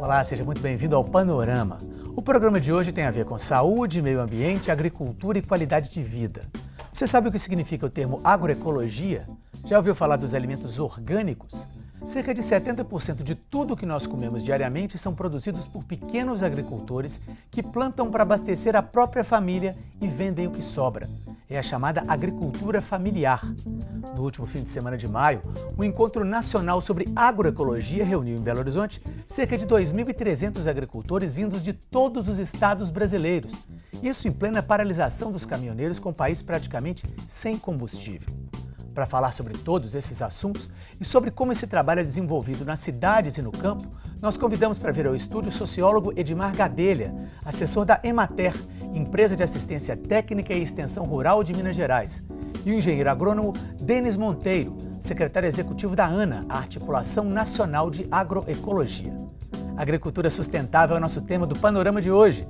Olá, seja muito bem-vindo ao Panorama. O programa de hoje tem a ver com saúde, meio ambiente, agricultura e qualidade de vida. Você sabe o que significa o termo agroecologia? Já ouviu falar dos alimentos orgânicos? Cerca de 70% de tudo que nós comemos diariamente são produzidos por pequenos agricultores que plantam para abastecer a própria família e vendem o que sobra. É a chamada agricultura familiar. No último fim de semana de maio, o Encontro Nacional sobre Agroecologia reuniu em Belo Horizonte cerca de 2.300 agricultores vindos de todos os estados brasileiros. Isso em plena paralisação dos caminhoneiros com o país praticamente sem combustível. Para falar sobre todos esses assuntos e sobre como esse trabalho é desenvolvido nas cidades e no campo, nós convidamos para vir ao estúdio o sociólogo Edmar Gadelha, assessor da Emater, empresa de assistência técnica e extensão rural de Minas Gerais, e o engenheiro agrônomo Denis Monteiro, secretário executivo da ANA, a Articulação Nacional de Agroecologia. Agricultura sustentável é o nosso tema do Panorama de hoje.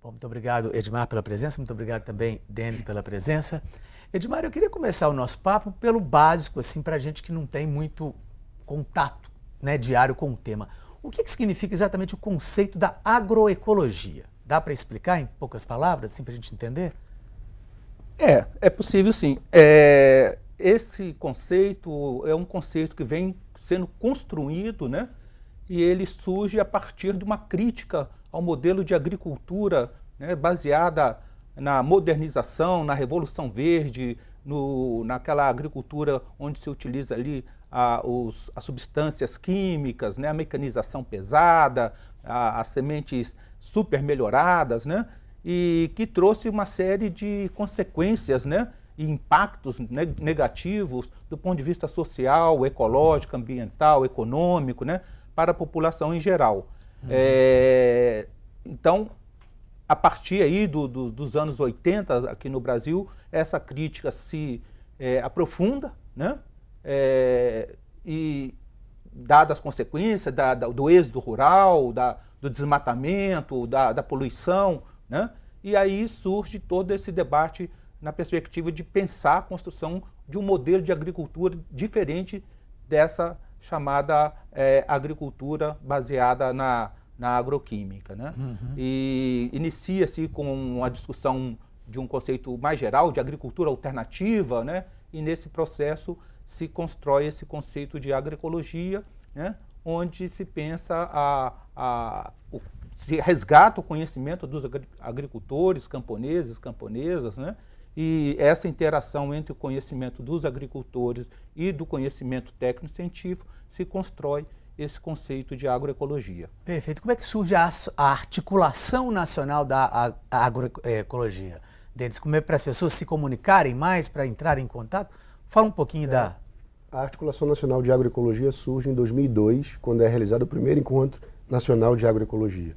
Muito obrigado, Edmar, pela presença. Muito obrigado também, Denis, pela presença. Edmar, eu queria começar o nosso papo pelo básico, assim, para a gente que não tem muito contato, né, diário com o tema. O que significa exatamente o conceito da agroecologia? Dá para explicar em poucas palavras, assim, para a gente entender? É possível sim. Esse conceito é um conceito que vem sendo construído, né? E ele surge a partir de uma crítica ao modelo de agricultura, né, baseada na modernização, na Revolução Verde, naquela agricultura onde se utiliza ali as substâncias químicas, né, a mecanização pesada, as sementes super melhoradas, né, e que trouxe uma série de consequências, né, e impactos negativos do ponto de vista social, ecológico, ambiental, econômico, né, para a população em geral. Então, a partir aí dos anos 80 aqui no Brasil, essa crítica se aprofunda, né? E dadas as consequências do êxodo rural, do desmatamento, da poluição, né? E aí surge todo esse debate na perspectiva de pensar a construção de um modelo de agricultura diferente dessa chamada agricultura baseada na agroquímica, né? E inicia-se com a discussão de um conceito mais geral de agricultura alternativa, né? E nesse processo se constrói esse conceito de agroecologia, né? Onde se pensa se resgata o conhecimento dos agricultores, camponeses, camponesas, né? E essa interação entre o conhecimento dos agricultores e do conhecimento técnico-científico se constrói esse conceito de agroecologia. Perfeito. Como é que surge a articulação nacional da agroecologia? Denis, como é para as pessoas se comunicarem mais, para entrarem em contato? Fala um pouquinho da... A Articulação Nacional de Agroecologia surge em 2002, quando é realizado o primeiro Encontro Nacional de Agroecologia.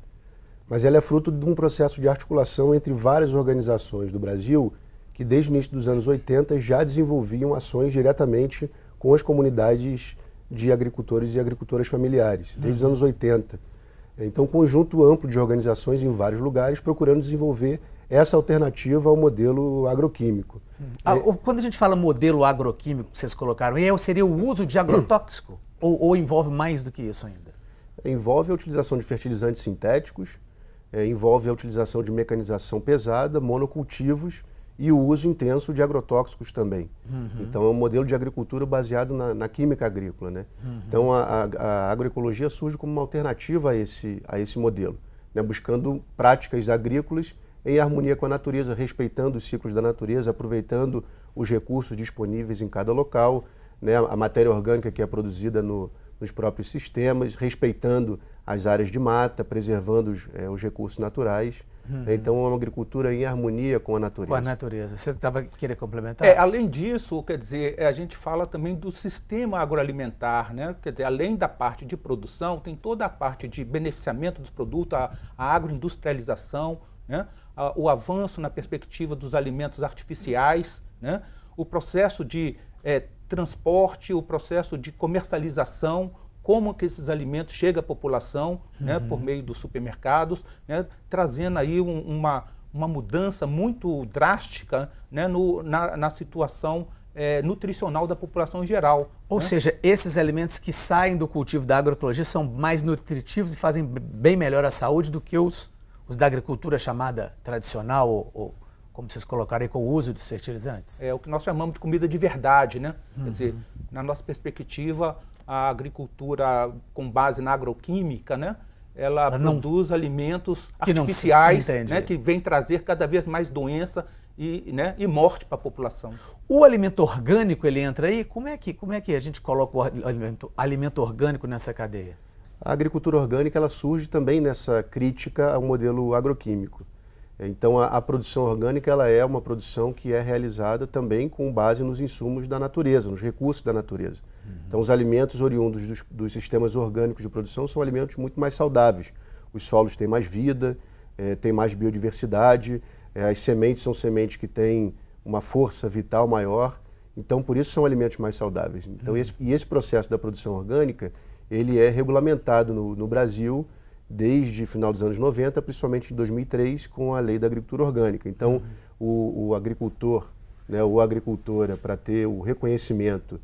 Mas ela é fruto de um processo de articulação entre várias organizações do Brasil que desde o início dos anos 80 já desenvolviam ações diretamente com as comunidades de agricultores e agricultoras familiares, desde os anos 80. Então, um conjunto amplo de organizações em vários lugares procurando desenvolver essa alternativa ao modelo agroquímico. Quando a gente fala modelo agroquímico, que vocês colocaram, seria o uso de agrotóxico? ou envolve mais do que isso ainda? Envolve a utilização de fertilizantes sintéticos, envolve a utilização de mecanização pesada, monocultivos, e o uso intenso de agrotóxicos também. Então é um modelo de agricultura baseado na química agrícola, né? Então a agroecologia surge como uma alternativa a esse modelo, né? Buscando práticas agrícolas em harmonia com a natureza, respeitando os ciclos da natureza, aproveitando os recursos disponíveis em cada local, né? A matéria orgânica que é produzida nos próprios sistemas, respeitando as áreas de mata, preservando os recursos naturais. Então é uma agricultura em harmonia com a natureza. Com a natureza. Você estava querendo complementar? Além disso, quer dizer, a gente fala também do sistema agroalimentar, né? Quer dizer, além da parte de produção, tem toda a parte de beneficiamento dos produtos, a agroindustrialização, né? O avanço na perspectiva dos alimentos artificiais, né? O processo de transporte, o processo de comercialização como que esses alimentos chegam à população, né, por meio dos supermercados, né, trazendo aí uma mudança muito drástica, né, na situação nutricional da população em geral. Ou seja, esses alimentos que saem do cultivo da agroecologia são mais nutritivos e fazem bem melhor à saúde do que os da agricultura chamada tradicional, ou como vocês colocaram aí, com o uso dos fertilizantes? É o que nós chamamos de comida de verdade, né? Quer dizer, na nossa perspectiva, a agricultura com base na agroquímica, né? Ela produz alimentos artificiais, né, que vem trazer cada vez mais doença e morte para a população. O alimento orgânico, ele entra aí? Como é que a gente coloca o alimento orgânico nessa cadeia? A agricultura orgânica ela surge também nessa crítica ao modelo agroquímico. Então a produção orgânica ela é uma produção que é realizada também com base nos insumos da natureza, nos recursos da natureza. Então os alimentos oriundos dos sistemas orgânicos de produção são alimentos muito mais saudáveis. Os solos têm mais vida, têm mais biodiversidade, as sementes são sementes que têm uma força vital maior, então por isso são alimentos mais saudáveis. Então esse processo da produção orgânica ele é regulamentado no Brasil desde o final dos anos 90, principalmente em 2003, com a lei da agricultura orgânica. Então, o agricultor, né, ou a agricultora, para ter o reconhecimento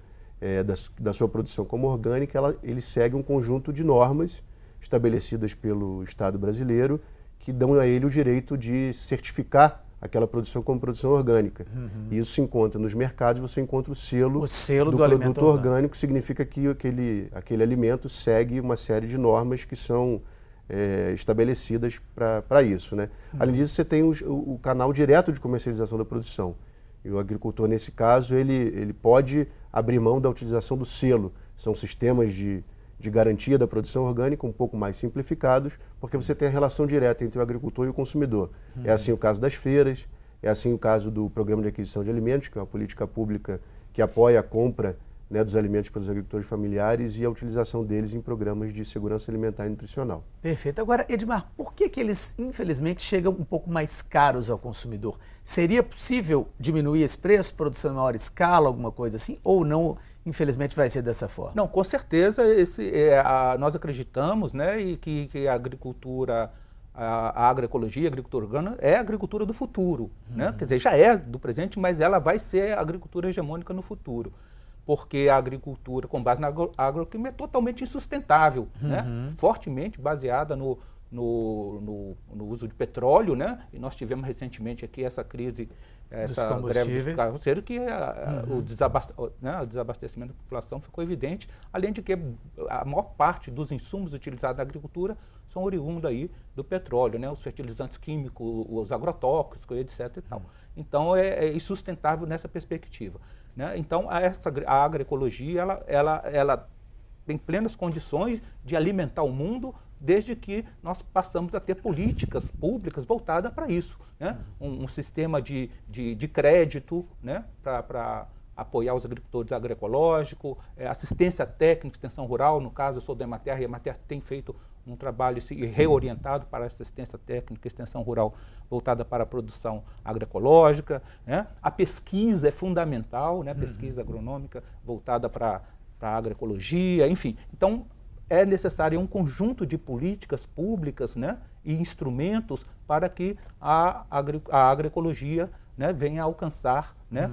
da sua produção como orgânica, ele segue um conjunto de normas estabelecidas pelo Estado brasileiro que dão a ele o direito de certificar aquela produção como produção orgânica. E isso se encontra nos mercados, você encontra o selo do produto orgânico, significa que aquele alimento segue uma série de normas que são estabelecidas para isso, né? Além disso, você tem o canal direto de comercialização da produção. E o agricultor, nesse caso, ele pode abrir mão da utilização do selo. São sistemas de garantia da produção orgânica um pouco mais simplificados, porque você tem a relação direta entre o agricultor e o consumidor. É assim o caso das feiras, é assim o caso do Programa de Aquisição de Alimentos, que é uma política pública que apoia a compra, né, dos alimentos pelos agricultores familiares e a utilização deles em programas de segurança alimentar e nutricional. Perfeito. Agora, Edmar, por que eles, infelizmente, chegam um pouco mais caros ao consumidor? Seria possível diminuir esse preço, produção em maior escala, alguma coisa assim, ou não, infelizmente, vai ser dessa forma? Não, com certeza, nós acreditamos, né, e que a agricultura, a agroecologia, a agricultura orgânica é a agricultura do futuro, né? Quer dizer, já é do presente, mas ela vai ser a agricultura hegemônica no futuro. Porque a agricultura com base na agroquímica é totalmente insustentável, né? Fortemente baseada no uso de petróleo, né? E nós tivemos recentemente aqui essa crise, essa greve dos carroceiros, que o desabastecimento da população ficou evidente, além de que a maior parte dos insumos utilizados na agricultura são oriundos aí do petróleo, né? Os fertilizantes químicos, os agrotóxicos, etc. e tal. Então é insustentável nessa perspectiva, né? Então a agroecologia ela tem plenas condições de alimentar o mundo, desde que nós passamos a ter políticas públicas voltadas para isso, né? Um sistema de crédito, né, para apoiar os agricultores agroecológicos, assistência técnica, extensão rural. No caso, eu sou da Emater, e a Emater tem feito um trabalho reorientado para a assistência técnica e extensão rural voltada para a produção agroecológica, né? A pesquisa é fundamental, né? A pesquisa agronômica voltada para a agroecologia, enfim. Então, é necessário um conjunto de políticas públicas, né, e instrumentos para que a agroecologia, né, venha a alcançar, né,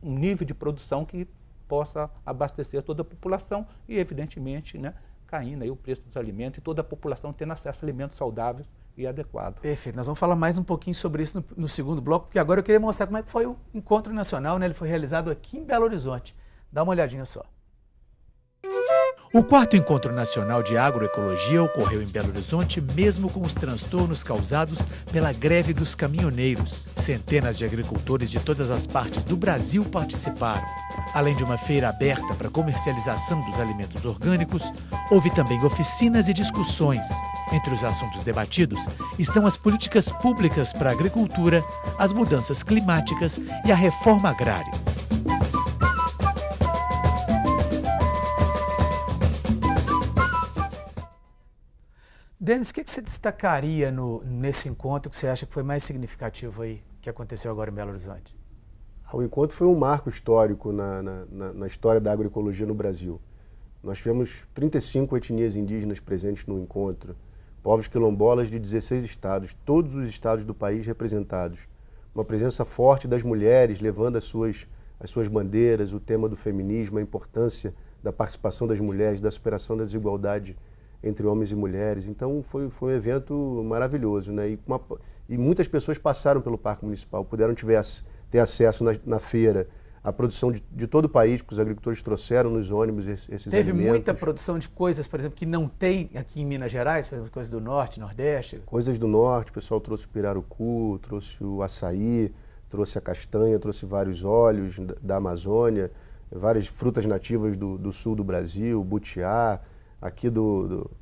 um nível de produção que possa abastecer toda a população e, evidentemente, né, caindo aí o preço dos alimentos e toda a população tendo acesso a alimentos saudáveis e adequados. Perfeito. Nós vamos falar mais um pouquinho sobre isso no segundo bloco, porque agora eu queria mostrar como é que foi o Encontro Nacional, né? Ele foi realizado aqui em Belo Horizonte. Dá uma olhadinha só. O 4º Encontro Nacional de Agroecologia ocorreu em Belo Horizonte, mesmo com os transtornos causados pela greve dos caminhoneiros. Centenas de agricultores de todas as partes do Brasil participaram. Além de uma feira aberta para comercialização dos alimentos orgânicos, houve também oficinas e discussões. Entre os assuntos debatidos estão as políticas públicas para a agricultura, as mudanças climáticas e a reforma agrária. Denis, o que você destacaria nesse encontro que você acha que foi mais significativo aí, que aconteceu agora em Belo Horizonte? O encontro foi um marco histórico na história da agroecologia no Brasil. Nós tivemos 35 etnias indígenas presentes no encontro, povos quilombolas de 16 estados, todos os estados do país representados. Uma presença forte das mulheres, levando as suas bandeiras, o tema do feminismo, a importância da participação das mulheres, da superação da desigualdade entre homens e mulheres. Então foi um evento maravilhoso, né? E muitas pessoas passaram pelo Parque Municipal, puderam ter acesso na feira à produção de todo o país, porque os agricultores trouxeram nos ônibus esses Teve alimentos. muita produção de coisas, por exemplo, que não tem aqui em Minas Gerais, por exemplo, coisas do Norte, Nordeste? Coisas do Norte, o pessoal trouxe o pirarucu, trouxe o açaí, trouxe a castanha, trouxe vários óleos da Amazônia, várias frutas nativas do sul do Brasil, butiá, aqui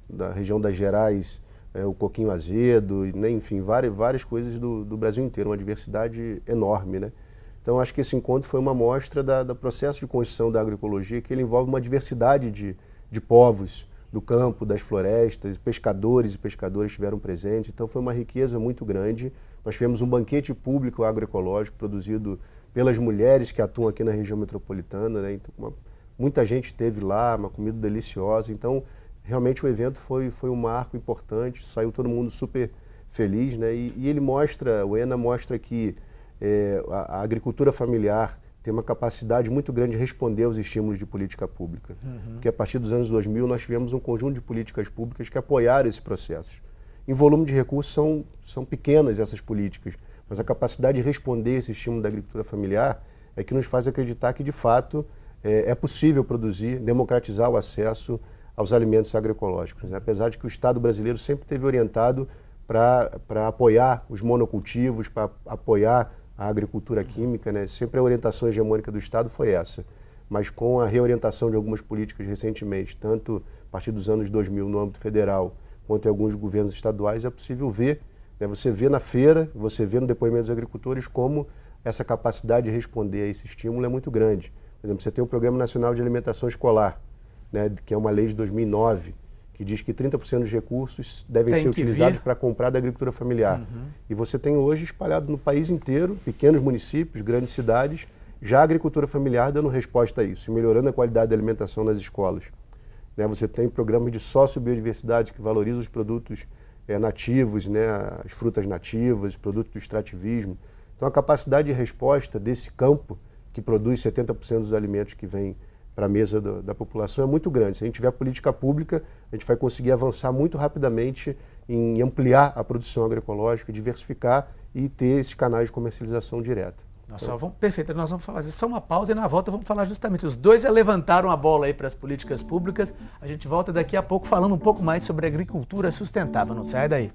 da região das Gerais, o coquinho azedo, né, enfim, várias coisas do Brasil inteiro, uma diversidade enorme, né? Então, acho que esse encontro foi uma amostra do processo de construção da agroecologia, que ele envolve uma diversidade de povos do campo, das florestas, pescadores e pescadoras estiveram presentes, então foi uma riqueza muito grande. Nós tivemos um banquete público agroecológico produzido pelas mulheres que atuam aqui na região metropolitana, né? Então, muita gente esteve lá, uma comida deliciosa, então realmente o evento foi um marco importante, saiu todo mundo super feliz, né? E ele mostra, o ENA mostra que a agricultura familiar tem uma capacidade muito grande de responder aos estímulos de política pública. Porque a partir dos anos 2000 nós tivemos um conjunto de políticas públicas que apoiaram esses processos. Em volume de recursos são pequenas essas políticas, mas a capacidade de responder esse estímulo da agricultura familiar é que nos faz acreditar que, de fato, é possível produzir, democratizar o acesso aos alimentos agroecológicos, né? Apesar de que o Estado brasileiro sempre esteve orientado para apoiar os monocultivos, para apoiar a agricultura química, né? Sempre a orientação hegemônica do Estado foi essa. Mas com a reorientação de algumas políticas recentemente, tanto a partir dos anos 2000 no âmbito federal, quanto em alguns governos estaduais, é possível ver, né? Você vê na feira, você vê no depoimento dos agricultores como essa capacidade de responder a esse estímulo é muito grande. Por exemplo, você tem o Programa Nacional de Alimentação Escolar, né? Que é uma lei de 2009, que diz que 30% dos recursos devem ser utilizados para comprar da agricultura familiar. E você tem hoje espalhado no país inteiro, pequenos municípios, grandes cidades, já a agricultura familiar dando resposta a isso, e melhorando a qualidade da alimentação nas escolas. Né? Você tem programas de sociobiodiversidade que valorizam os produtos nativos, né? As frutas nativas, os produtos do extrativismo. Então a capacidade de resposta desse campo, que produz 70% dos alimentos que vêm para a mesa da população, é muito grande. Se a gente tiver política pública, a gente vai conseguir avançar muito rapidamente em ampliar a produção agroecológica, diversificar e ter esses canais de comercialização direta. Perfeito, nós vamos fazer só uma pausa e na volta vamos falar justamente. Os dois já levantaram a bola aí para as políticas públicas. A gente volta daqui a pouco falando um pouco mais sobre agricultura sustentável. Não sai daí.